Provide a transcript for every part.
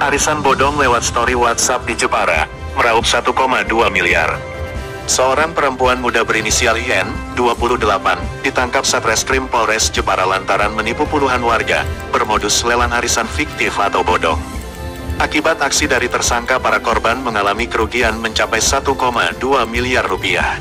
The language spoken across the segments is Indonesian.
Arisan bodong lewat story WhatsApp di Jepara, meraup 1,2 miliar. Seorang perempuan muda berinisial IN, 28, ditangkap Satreskrim Polres Jepara lantaran menipu puluhan warga, bermodus lelang arisan fiktif atau bodong. Akibat aksi dari tersangka, para korban mengalami kerugian mencapai 1,2 miliar rupiah.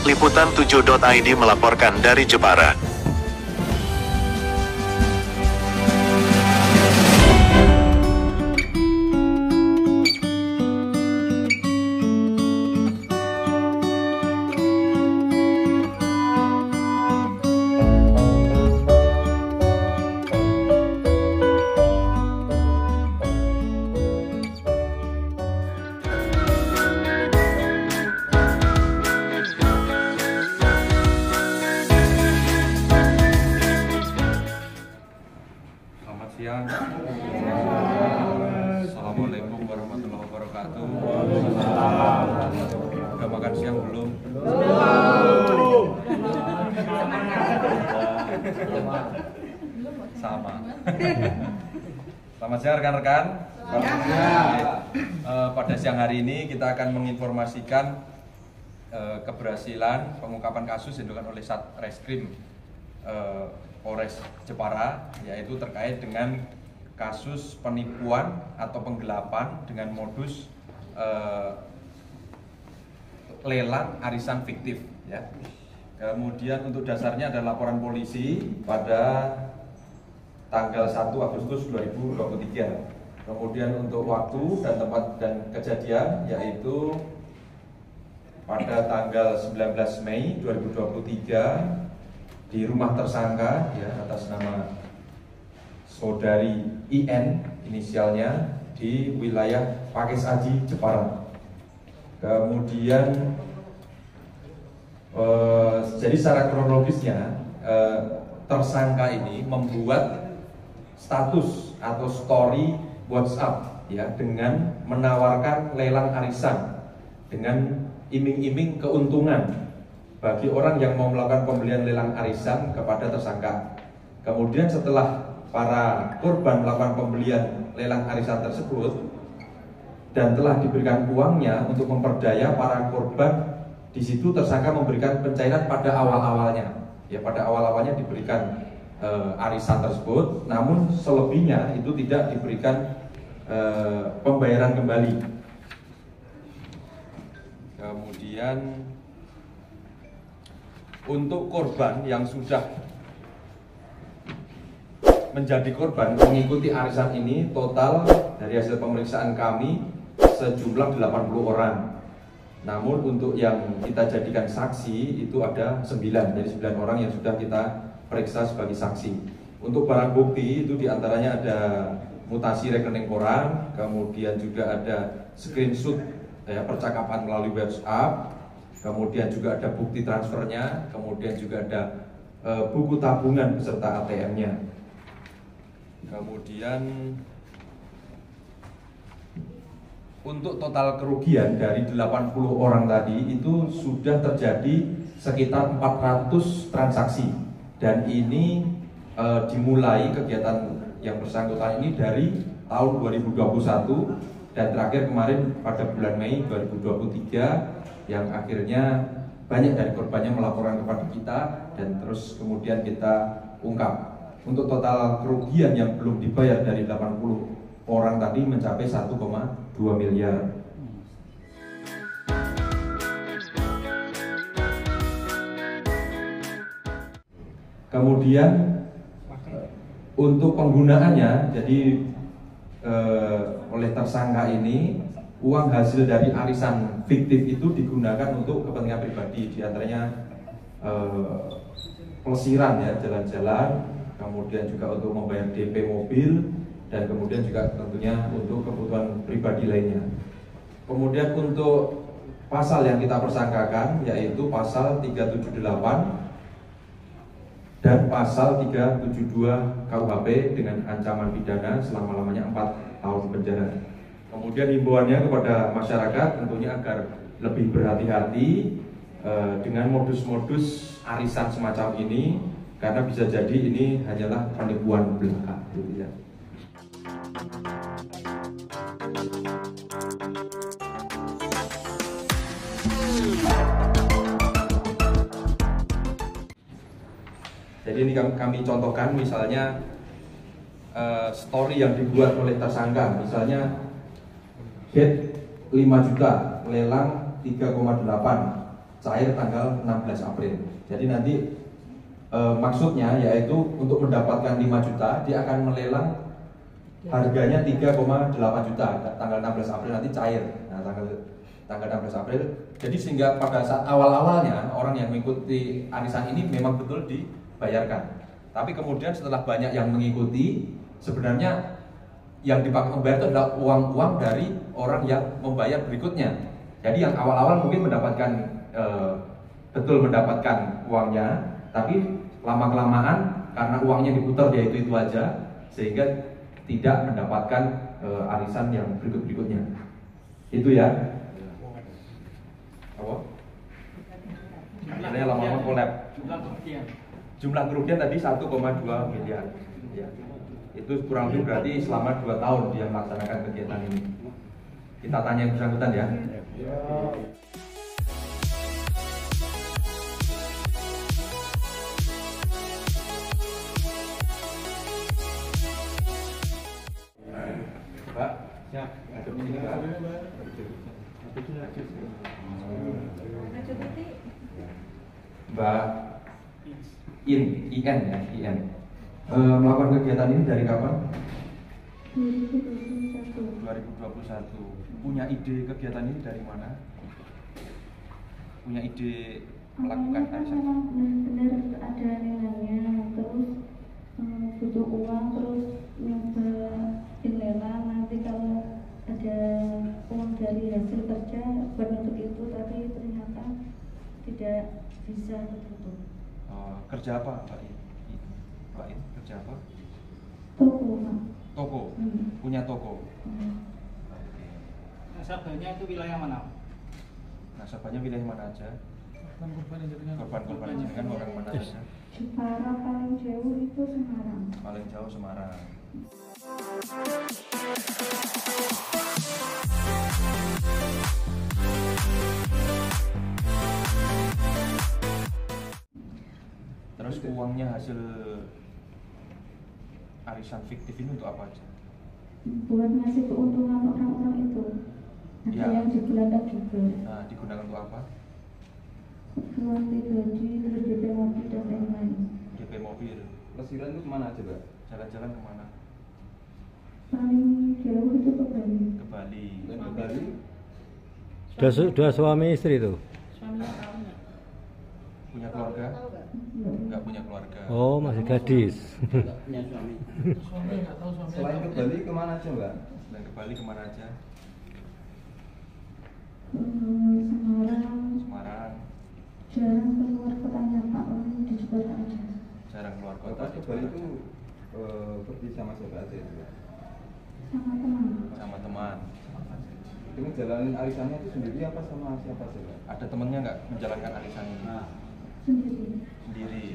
Liputan 7.id melaporkan dari Jepara. Siang. Assalamualaikum warahmatullahi wabarakatuh. Udah makan siang belum? Sama. Selamat siang rekan-rekan. Pada siang hari ini kita akan menginformasikan keberhasilan pengungkapan kasus yang dilakukan oleh Satreskrim Polres Jepara, yaitu terkait dengan kasus penipuan atau penggelapan dengan modus lelang arisan fiktif, ya. Kemudian untuk dasarnya ada laporan polisi pada tanggal 1 Agustus 2023. Kemudian untuk waktu dan tempat dan kejadian yaitu pada tanggal 19 Mei 2023 di rumah tersangka, ya, atas nama saudari IN inisialnya di wilayah Pakis Aji, Jepara. Kemudian jadi secara kronologisnya tersangka ini membuat status atau story WhatsApp, ya, dengan menawarkan lelang arisan dengan iming-iming keuntungan bagi orang yang mau melakukan pembelian lelang arisan kepada tersangka. Kemudian setelah para korban melakukan pembelian lelang arisan tersebut dan telah diberikan uangnya untuk memperdaya para korban, di situ tersangka memberikan pencairan pada awal-awalnya. Ya, pada awal-awalnya diberikan arisan tersebut, namun selebihnya itu tidak diberikan pembayaran kembali. Kemudian untuk korban yang sudah menjadi korban mengikuti arisan ini, total dari hasil pemeriksaan kami sejumlah 80 orang. Namun untuk yang kita jadikan saksi itu ada 9, jadi 9 orang yang sudah kita periksa sebagai saksi. Untuk barang bukti itu diantaranya ada mutasi rekening koran, kemudian juga ada screenshot, ya, percakapan melalui WhatsApp. Kemudian juga ada bukti transfernya, kemudian juga ada buku tabungan beserta ATM-nya. Kemudian untuk total kerugian dari 80 orang tadi itu sudah terjadi sekitar 400 transaksi. Dan ini dimulai kegiatan yang bersangkutan ini dari tahun 2021 dan terakhir kemarin pada bulan Mei 2023. Yang akhirnya banyak dari korbannya melaporkan kepada kita dan terus kemudian kita ungkap. Untuk total kerugian yang belum dibayar dari 80 orang tadi mencapai 1,2 miliar. Kemudian untuk penggunaannya, jadi oleh tersangka ini, uang hasil dari arisan fiktif itu digunakan untuk kepentingan pribadi, diantaranya pelesiran, ya, jalan-jalan, kemudian juga untuk membayar DP mobil, dan kemudian juga tentunya untuk kebutuhan pribadi lainnya. Kemudian untuk pasal yang kita persangkakan yaitu pasal 378 dan pasal 372 KUHP dengan ancaman pidana selama-lamanya 4 tahun penjara. Kemudian himbauannya kepada masyarakat tentunya agar lebih berhati-hati dengan modus-modus arisan semacam ini, karena bisa jadi ini hanyalah penipuan belaka, gitu ya. Jadi ini kami contohkan misalnya story yang dibuat oleh tersangka, misalnya bid 5 juta, lelang 3,8, cair tanggal 16 April. Jadi nanti maksudnya yaitu untuk mendapatkan 5 juta dia akan melelang harganya 3,8 juta tanggal 16 April nanti cair. Nah, tanggal 16 April. Jadi sehingga pada saat awal-awalnya orang yang mengikuti arisan ini memang betul dibayarkan. Tapi kemudian setelah banyak yang mengikuti, sebenarnya yang dipakai membayar itu adalah uang-uang dari orang yang membayar berikutnya. Jadi yang awal-awal mungkin mendapatkan betul mendapatkan uangnya, tapi lama-kelamaan karena uangnya diputar ya itu aja, sehingga tidak mendapatkan arisan yang berikut-berikutnya. Itu ya. Apa? Ini lama-lama collab. Jumlah kerugian tadi 1,2 miliar. Ya. Itu kurang lebih berarti selama 2 tahun dia melaksanakan kegiatan ini. Kita tanya yang bersangkutan ya. Mbak, siap. Mbak IN ya, melakukan kegiatan ini dari kapan? 2021. Punya ide kegiatan ini dari mana? Punya ide melakukan arisan? Benar-benar ada nilainya, terus butuh uang, terus nyobain lelang. Nanti kalau ada uang dari hasil kerja bentuk itu, tapi ternyata tidak bisa tertutup. Kerja apa Pak In? Pak In kerja apa? Toko. Toko? Punya toko? Nasabahnya itu wilayah mana? Nasabahnya wilayah mana aja? Korban-korban jenengan orang mana aja? Jepara paling jauh itu Semarang. Paling jauh Semarang. Terus uangnya hasil arisan fiktif ini untuk apa aja? Buat ngasih keuntungan orang-orang itu. Ada yang digelandang juga. Nah, digunakan untuk apa? Ganti gaji, terus DP mobil dan lain-lain. DP mobil. Pelesiran itu kemana aja, Mbak? Jalan-jalan kemana? Paling jauh itu ke Bali. Ke Bali. Dan ke Bali? Dua suami istri itu? Suaminya tahu nggak? Punya keluarga? Enggak punya keluarga. Oh, masih gadis. Nggak punya suami. Suami nggak tahu suami. Selain ke Bali kemana aja, Mbak? Selain ke Bali kemana aja? Semarang. Semarang. Jarang keluar kotanya Pak, di Jakarta aja. Jarang keluar kota. Pas ke Bali itu pergi sama siapa aja itu? Sama teman. Sama teman. Itu ngejalanin arisannya itu sendiri apa sama siapa aja, Mbak? Ada temennya nggak menjalankan arisan ini? Sendiri. Sendiri.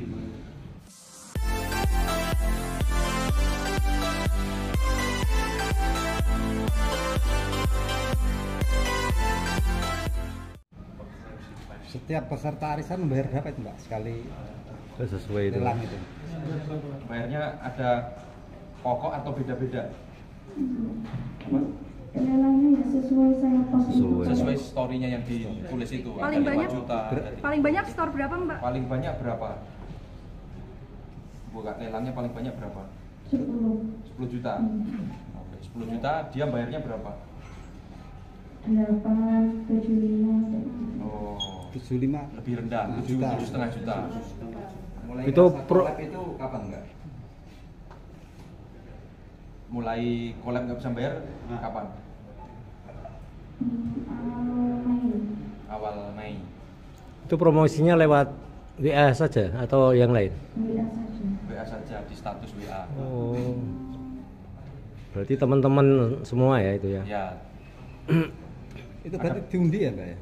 Setiap peserta arisan membayar berapa itu, Mbak? Sekali Sesuai itu. lelang itu. Bayarnya ada pokok atau beda-beda? Apa? Lelangnya ya sesuai saya post itu. Sesuai story-nya yang ditulis itu. Paling ada 5 banyak? juta. Paling banyak store berapa, Mbak? Paling banyak berapa? Bukan lelangnya paling banyak berapa? 10. 10 juta. Oke, 10 juta dia bayarnya berapa? 8, 75. Oh, 75. lebih rendah, 7,5 juta. Mulai Itu ngerasa pro- collab itu kapan, Mbak? Mulai collab nggak bisa bayar kapan? Mei. Awal Mei. Itu promosinya lewat WA saja atau yang lain? WA saja. WA saja di status WA. Oh. Berarti teman-teman semua ya itu ya? Ya, Itu berarti diundi ya, Mbak ya?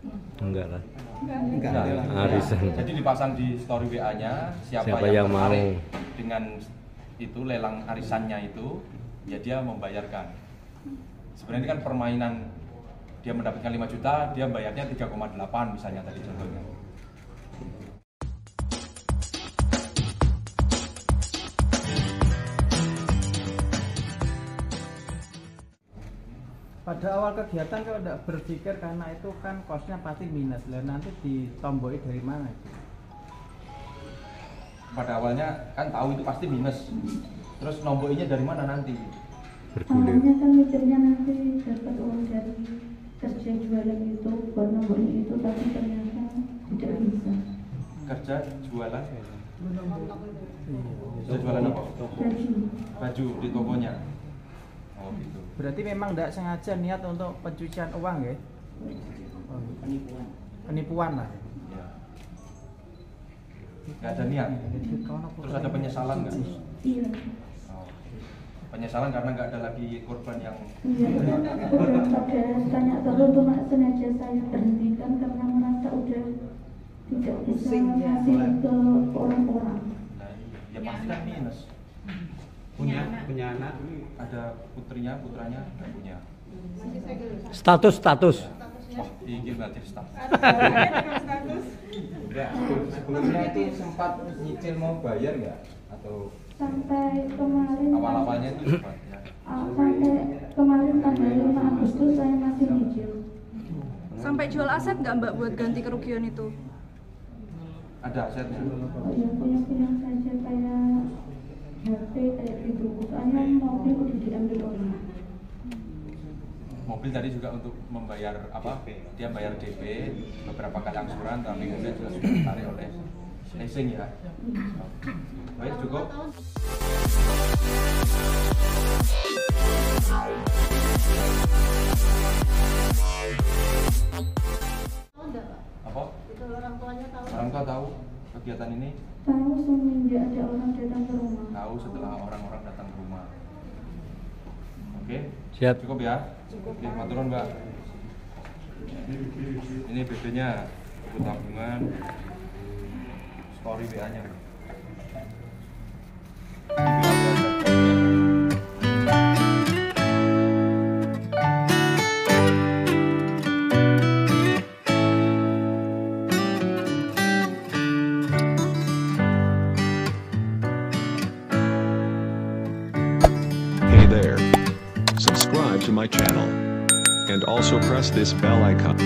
Enggak lah. Enggak. Nah, lelang. Arisan. jadi dipasang di story WA-nya siapa Siapa yang mau. tertarik dengan itu lelang arisannya itu, ya dia membayarkan. Sebenarnya ini kan permainan, dia mendapatkan 5 juta, dia bayarnya 3,8 misalnya tadi contohnya. Pada awal kegiatan kalau tidak berpikir karena itu kan kosnya pasti minus. Lah nanti ditomboi dari mana itu? Pada awalnya kan tahu itu pasti minus. Terus nomboinya dari mana nanti? Bergulir. Awalnya kan mikirnya nanti dapat uang dari kerja jualan itu buat nomborin itu, tapi ternyata tidak bisa. Kerja jualan? Kerja jualan apa? Baju. Baju di tokonya. Oh gitu. Berarti memang tidak sengaja niat untuk pencucian uang ya? Penipuan lah. Ya. Nggak ada niat. Terus ada penyesalan nggak? Iya. Oh. Penyesalan karena nggak ada lagi korban yang. Iya, udah pada tanya terus, cuma sengaja saya berhentikan karena merasa udah tidak bisa ngasih ke orang-orang. Nah, ya pasti kan minus. Punya anak. Ada putranya nggak punya. Status. Wah, ini berarti status. Enggak, sebelumnya itu sempat nyicil mau bayar nggak? Atau Sampai kemarin Awal-awalnya itu sempat ya. sampai kemarin tanggal 5 Agustus saya masih nyicil. Sampai jual aset nggak Mbak buat ganti kerugian itu? Ada asetnya. Oh iya, punya saja kayak HP kayak gitu. Soalnya mobil udah diambil orang. Mobil tadi juga untuk membayar apa? Dia bayar DP beberapa kali angsuran, tapi kemudian juga sudah ditarik oleh leasing ya. Baik, cukup. Apa? Orang tua tahu kegiatan ini? Tahu semenjak ada orang datang ke rumah. Tahu setelah orang-orang datang ke rumah. Oke? Siap. Cukup ya? Oke, maturun Mbak. Ini BB-nya, buku tabungan, story WA-nya. Hey there. Subscribe to my channel. And also press this bell icon.